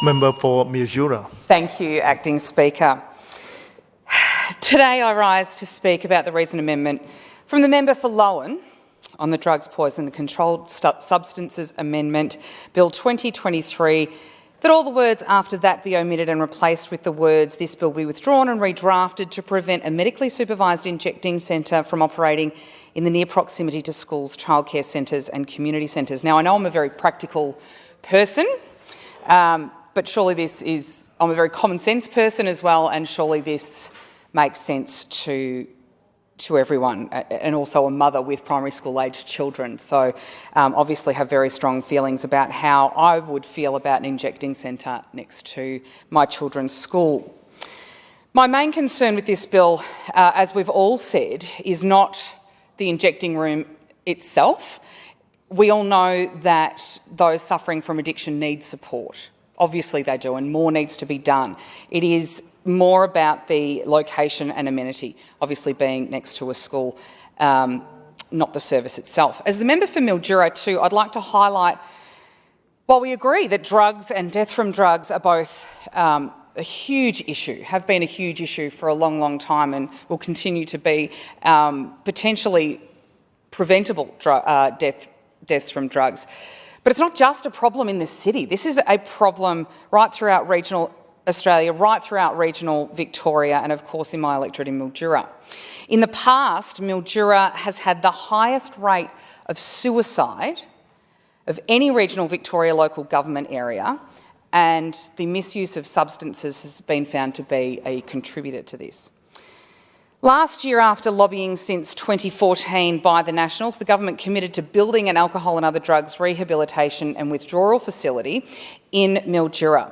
Member for Mildura. Thank you, Acting Speaker. Today I rise to speak about the recent amendment from the member for Lowan on the Drugs, Poison and Controlled Substances Amendment, Bill 2023, that all the words after that be omitted and replaced with the words "this bill be withdrawn and redrafted to prevent a medically supervised injecting centre from operating in the near proximity to schools, childcare centres and community centres." Now, I know I'm a very practical person, but surely I'm a very common sense person as well, and surely this makes sense to everyone, and also a mother with primary school aged children. So obviously have very strong feelings about how I would feel about an injecting centre next to my children's school. My main concern with this bill, as we've all said, is not the injecting room itself. We all know that those suffering from addiction need support. Obviously they do, and more needs to be done. It is more about the location and amenity, obviously being next to a school, not the service itself. As the member for Mildura too, I'd like to highlight, while we agree that drugs and death from drugs are both a huge issue, have been a huge issue for a long, long time and will continue to be, potentially preventable deaths from drugs. But it's not just a problem in this city. This is a problem right throughout regional Australia, right throughout regional Victoria, and of course in my electorate in Mildura. In the past, Mildura has had the highest rate of suicide of any regional Victoria local government area, and the misuse of substances has been found to be a contributor to this. Last year, after lobbying since 2014 by the Nationals, the government committed to building an alcohol and other drugs rehabilitation and withdrawal facility in Mildura.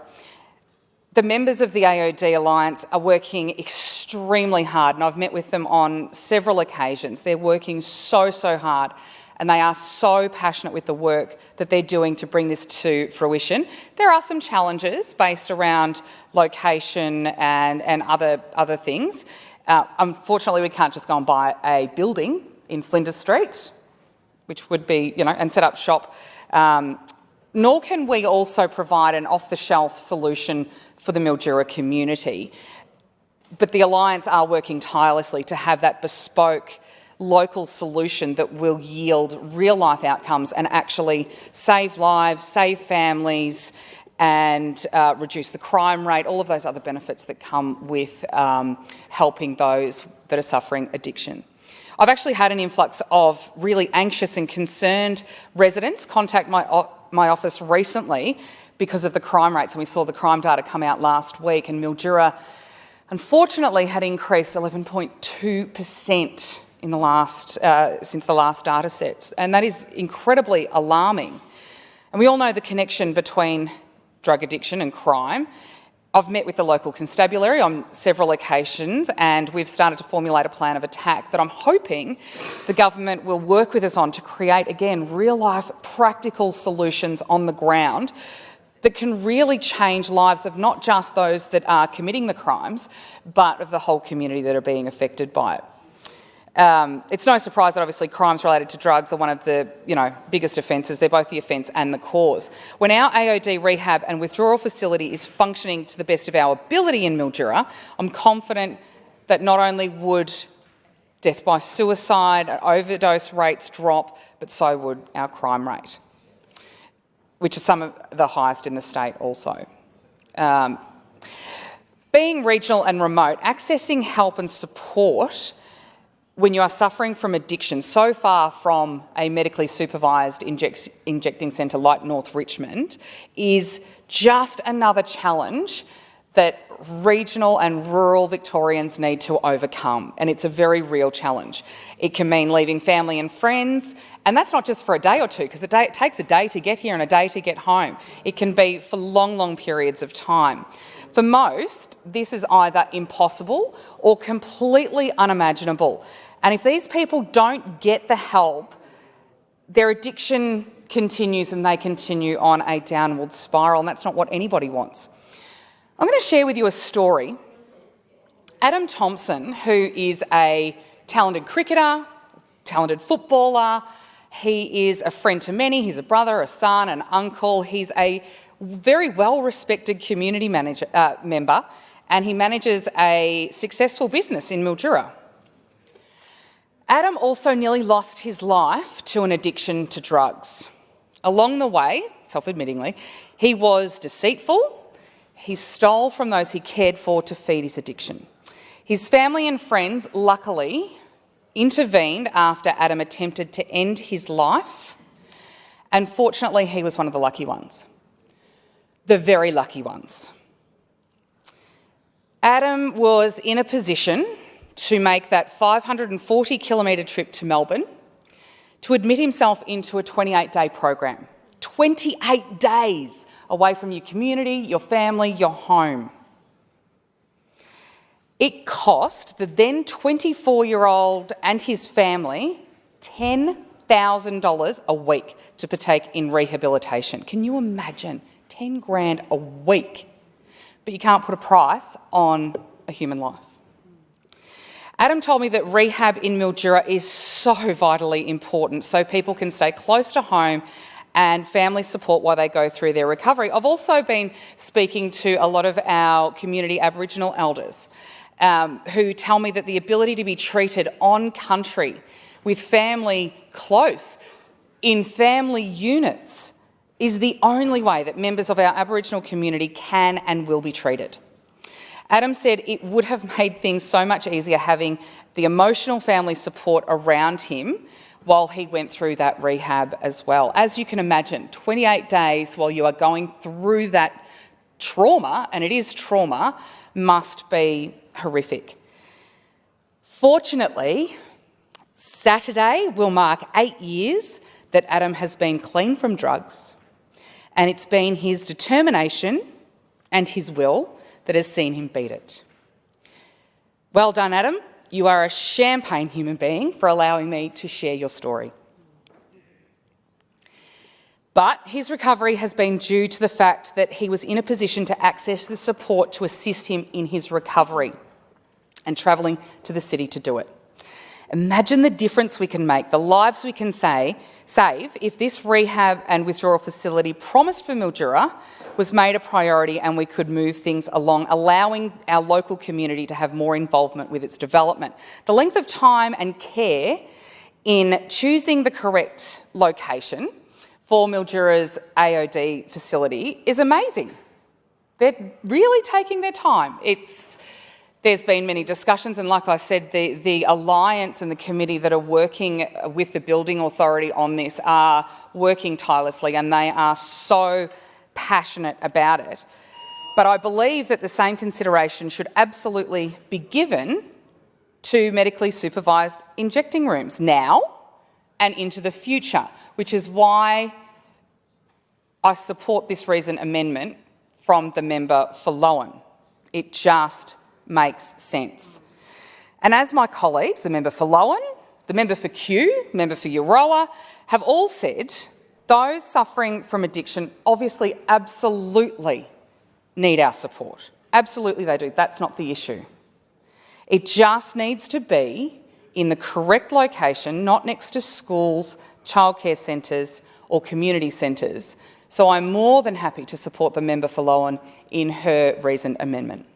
The members of the AOD Alliance are working extremely hard, and I've met with them on several occasions. They're working so hard, and they are so passionate with the work that they're doing to bring this to fruition. There are some challenges based around location and other things. Unfortunately, we can't just go and buy a building in Flinders Street, which would be, and set up shop. Nor can we also provide an off-the-shelf solution for the Mildura community. But the Alliance are working tirelessly to have that bespoke local solution that will yield real-life outcomes and actually save lives, save families, and reduce the crime rate, all of those other benefits that come with helping those that are suffering addiction. I've actually had an influx of really anxious and concerned residents contact my office recently because of the crime rates, and we saw the crime data come out last week, and Mildura unfortunately had increased 11.2% in the last since the last data set, and that is incredibly alarming. And we all know the connection between drug addiction and crime. I've met with the local constabulary on several occasions, and we've started to formulate a plan of attack that I'm hoping the government will work with us on to create, again, real-life practical solutions on the ground that can really change lives of not just those that are committing the crimes, but of the whole community that are being affected by it. It's no surprise that obviously crimes related to drugs are one of the biggest offences. They're both the offence and the cause. When our AOD rehab and withdrawal facility is functioning to the best of our ability in Mildura, I'm confident that not only would death by suicide and overdose rates drop, but so would our crime rate, which are some of the highest in the state also. Being regional and remote, accessing help and support when you are suffering from addiction so far from a medically supervised injecting centre like North Richmond is just another challenge that regional and rural Victorians need to overcome, and it's a very real challenge. It can mean leaving family and friends, and that's not just for a day or two, because it takes a day to get here and a day to get home. It can be for long periods of time. For most, this is either impossible or completely unimaginable. And if these people don't get the help, their addiction continues and they continue on a downward spiral, and that's not what anybody wants. I'm going to share with you a story. Adam Thompson, who is a talented cricketer, talented footballer, he is a friend to many. He's a brother, a son, an uncle. He's a very well-respected community member, and he manages a successful business in Mildura. Adam also nearly lost his life to an addiction to drugs. Along the way, self-admittingly, he was deceitful. He stole from those he cared for to feed his addiction. His family and friends, luckily, intervened after Adam attempted to end his life, and fortunately he was one of the lucky ones. The very lucky ones. Adam was in a position to make that 540-kilometre trip to Melbourne to admit himself into a 28-day program. 28 days away from your community, your family, your home. It cost the then 24-year-old and his family $10,000 a week to partake in rehabilitation. Can you imagine? 10 grand a week. But you can't put a price on a human life. Adam told me that rehab in Mildura is so vitally important so people can stay close to home and family support while they go through their recovery. I've also been speaking to a lot of our community Aboriginal elders who tell me that the ability to be treated on country with family close, in family units, is the only way that members of our Aboriginal community can and will be treated. Adam said it would have made things so much easier having the emotional family support around him while he went through that rehab as well. As you can imagine, 28 days while you are going through that trauma, and it is trauma, must be horrific. Fortunately, Saturday will mark 8 years that Adam has been clean from drugs, and it's been his determination and his will that has seen him beat it. Well done, Adam. You are a champagne human being for allowing me to share your story. But his recovery has been due to the fact that he was in a position to access the support to assist him in his recovery and travelling to the city to do it. Imagine the difference we can make, the lives we can save if this rehab and withdrawal facility promised for Mildura was made a priority and we could move things along, allowing our local community to have more involvement with its development. The length of time and care in choosing the correct location for Mildura's AOD facility is amazing. They're really taking their time. There's been many discussions, and like I said, the alliance and the committee that are working with the building authority on this are working tirelessly, and they are so passionate about it. But I believe that the same consideration should absolutely be given to medically supervised injecting rooms now and into the future, which is why I support this reason amendment from the member for Lowan. It just makes sense. And as my colleagues, the member for Lowan, the member for Kew, member for Euroa, have all said, those suffering from addiction obviously absolutely need our support. Absolutely they do. That's not the issue. It just needs to be in the correct location, not next to schools, childcare centres or community centres. So I'm more than happy to support the member for Lowan in her reasoned amendment.